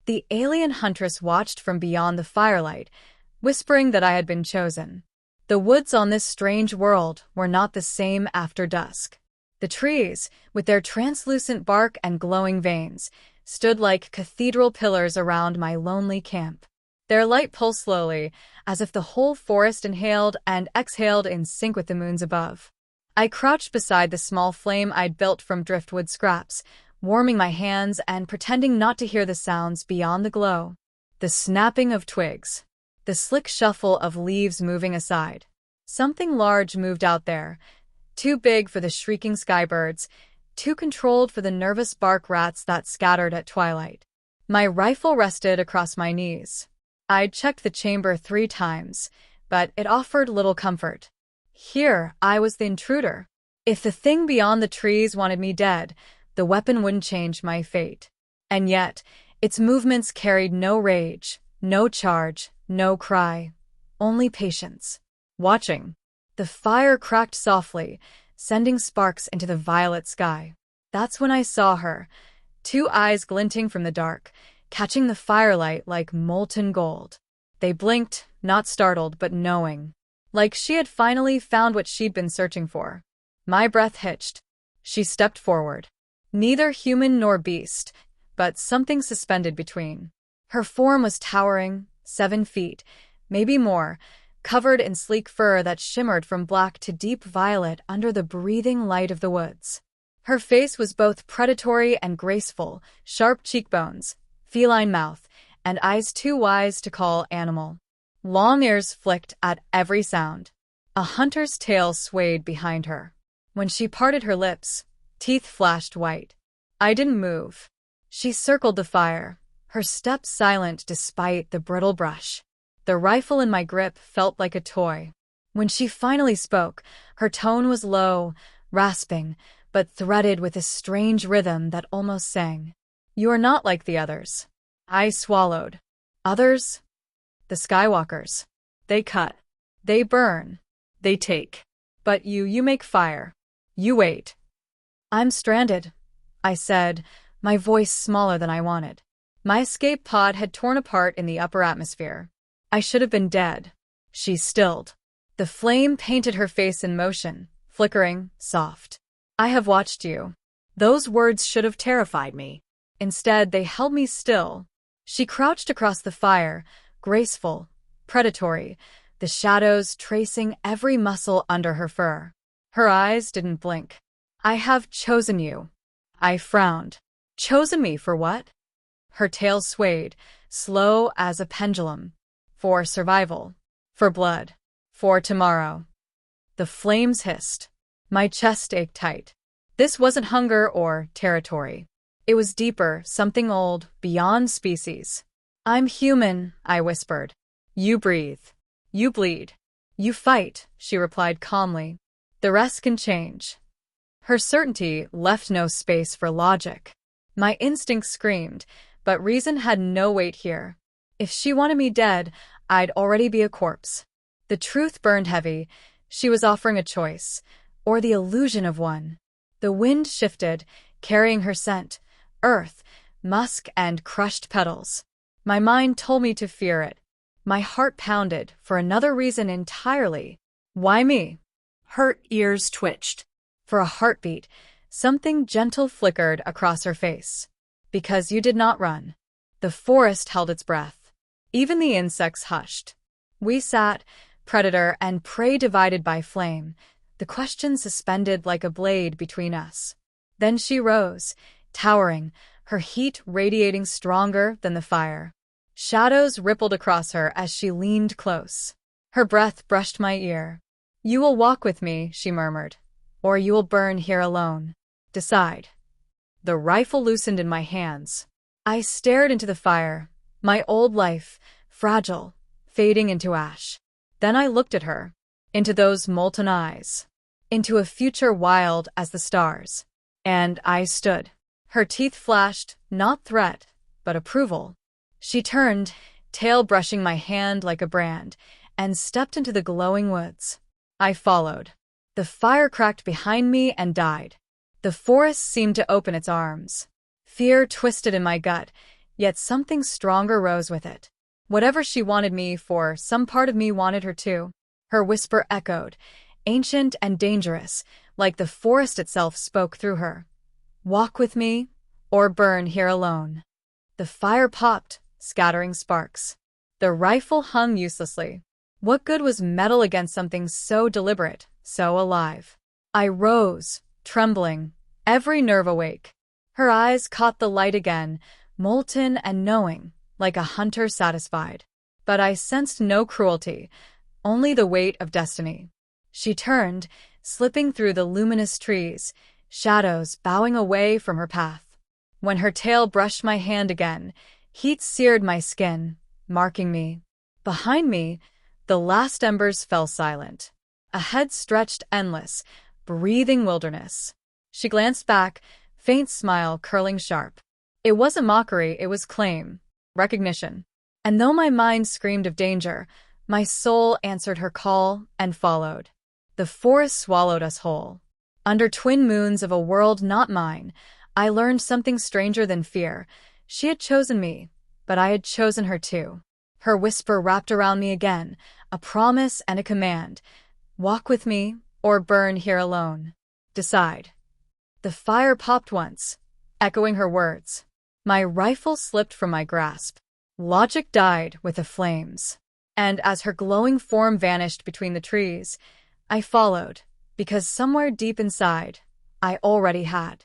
The alien Huntress watched from beyond the firelight, whispering that I had been chosen. The woods on this strange world were not the same after dusk. The trees, with their translucent bark and glowing veins, stood like cathedral pillars around my lonely camp. Their light pulsed slowly, as if the whole forest inhaled and exhaled in sync with the moons above. I crouched beside the small flame I'd built from driftwood scraps, warming my hands and pretending not to hear the sounds beyond the glow. The snapping of twigs. The slick shuffle of leaves moving aside. Something large moved out there, too big for the shrieking skybirds, too controlled for the nervous bark rats that scattered at twilight. My rifle rested across my knees. I'd checked the chamber 3 times, but it offered little comfort. Here, I was the intruder. If the thing beyond the trees wanted me dead, the weapon wouldn't change my fate. And yet, its movements carried no rage, no charge, no cry, only patience. Watching. The fire cracked softly, sending sparks into the violet sky. That's when I saw her, 2 eyes glinting from the dark, catching the firelight like molten gold. They blinked, not startled but knowing. Like she had finally found what she'd been searching for. My breath hitched. She stepped forward. Neither human nor beast, but something suspended between. Her form was towering, 7 feet, maybe more, covered in sleek fur that shimmered from black to deep violet under the breathing light of the woods. Her face was both predatory and graceful, sharp cheekbones, feline mouth, and eyes too wise to call animal. Long ears flicked at every sound. A hunter's tail swayed behind her. When she parted her lips, teeth flashed white. I didn't move. She circled the fire, her steps silent despite the brittle brush. The rifle in my grip felt like a toy. When she finally spoke, her tone was low, rasping, but threaded with a strange rhythm that almost sang. You are not like the others. I swallowed. Others? The Skywalkers. They cut. They burn. They take. But you make fire. You wait. I'm stranded, I said, my voice smaller than I wanted. My escape pod had torn apart in the upper atmosphere. I should have been dead. She stilled. The flame painted her face in motion, flickering, soft. I have watched you. Those words should have terrified me. Instead, they held me still. She crouched across the fire, graceful, predatory, the shadows tracing every muscle under her fur. Her eyes didn't blink. I have chosen you. I frowned. Chosen me for what? Her tail swayed, slow as a pendulum. For survival. For blood. For tomorrow. The flames hissed. My chest ached tight. This wasn't hunger or territory. It was deeper, something old, beyond species. I'm human, I whispered. You breathe. You bleed. You fight, she replied calmly. The rest can change. Her certainty left no space for logic. My instinct screamed, but reason had no weight here. If she wanted me dead, I'd already be a corpse. The truth burned heavy. She was offering a choice, or the illusion of one. The wind shifted, carrying her scent, earth, musk, and crushed petals. My mind told me to fear it. My heart pounded, for another reason entirely. Why me? Her ears twitched. For a heartbeat, something gentle flickered across her face. Because you did not run. The forest held its breath. Even the insects hushed. We sat, predator and prey divided by flame, the question suspended like a blade between us. Then she rose, towering, her heat radiating stronger than the fire. Shadows rippled across her as she leaned close. Her breath brushed my ear. You will walk with me, she murmured, or you will burn here alone. Decide. The rifle loosened in my hands. I stared into the fire, my old life, fragile, fading into ash. Then I looked at her, into those molten eyes, into a future wild as the stars. And I stood. Her teeth flashed, not threat, but approval. She turned, tail brushing my hand like a brand, and stepped into the glowing woods. I followed. The fire cracked behind me and died. The forest seemed to open its arms. Fear twisted in my gut, Yet something stronger rose with it. Whatever she wanted me for, some part of me wanted her too. Her whisper echoed, ancient and dangerous, like the forest itself spoke through her. Walk with me, or burn here alone. The fire popped, scattering sparks. The rifle hung uselessly. What good was metal against something so deliberate, so alive? I rose, trembling, every nerve awake. Her eyes caught the light again, molten and knowing, like a hunter satisfied. But I sensed no cruelty, only the weight of destiny. She turned, slipping through the luminous trees, shadows bowing away from her path. When her tail brushed my hand again, heat seared my skin, marking me. Behind me, the last embers fell silent. Ahead stretched endless, breathing wilderness. She glanced back, faint smile curling sharp. It wasn't mockery, it was claim, recognition. And though my mind screamed of danger, my soul answered her call and followed. The forest swallowed us whole. Under twin moons of a world not mine, I learned something stranger than fear. She had chosen me, but I had chosen her too. Her whisper wrapped around me again, a promise and a command. Walk with me, or burn here alone. Decide. The fire popped once, echoing her words. My rifle slipped from my grasp. Logic died with the flames. And as her glowing form vanished between the trees, I followed, because somewhere deep inside, I already had.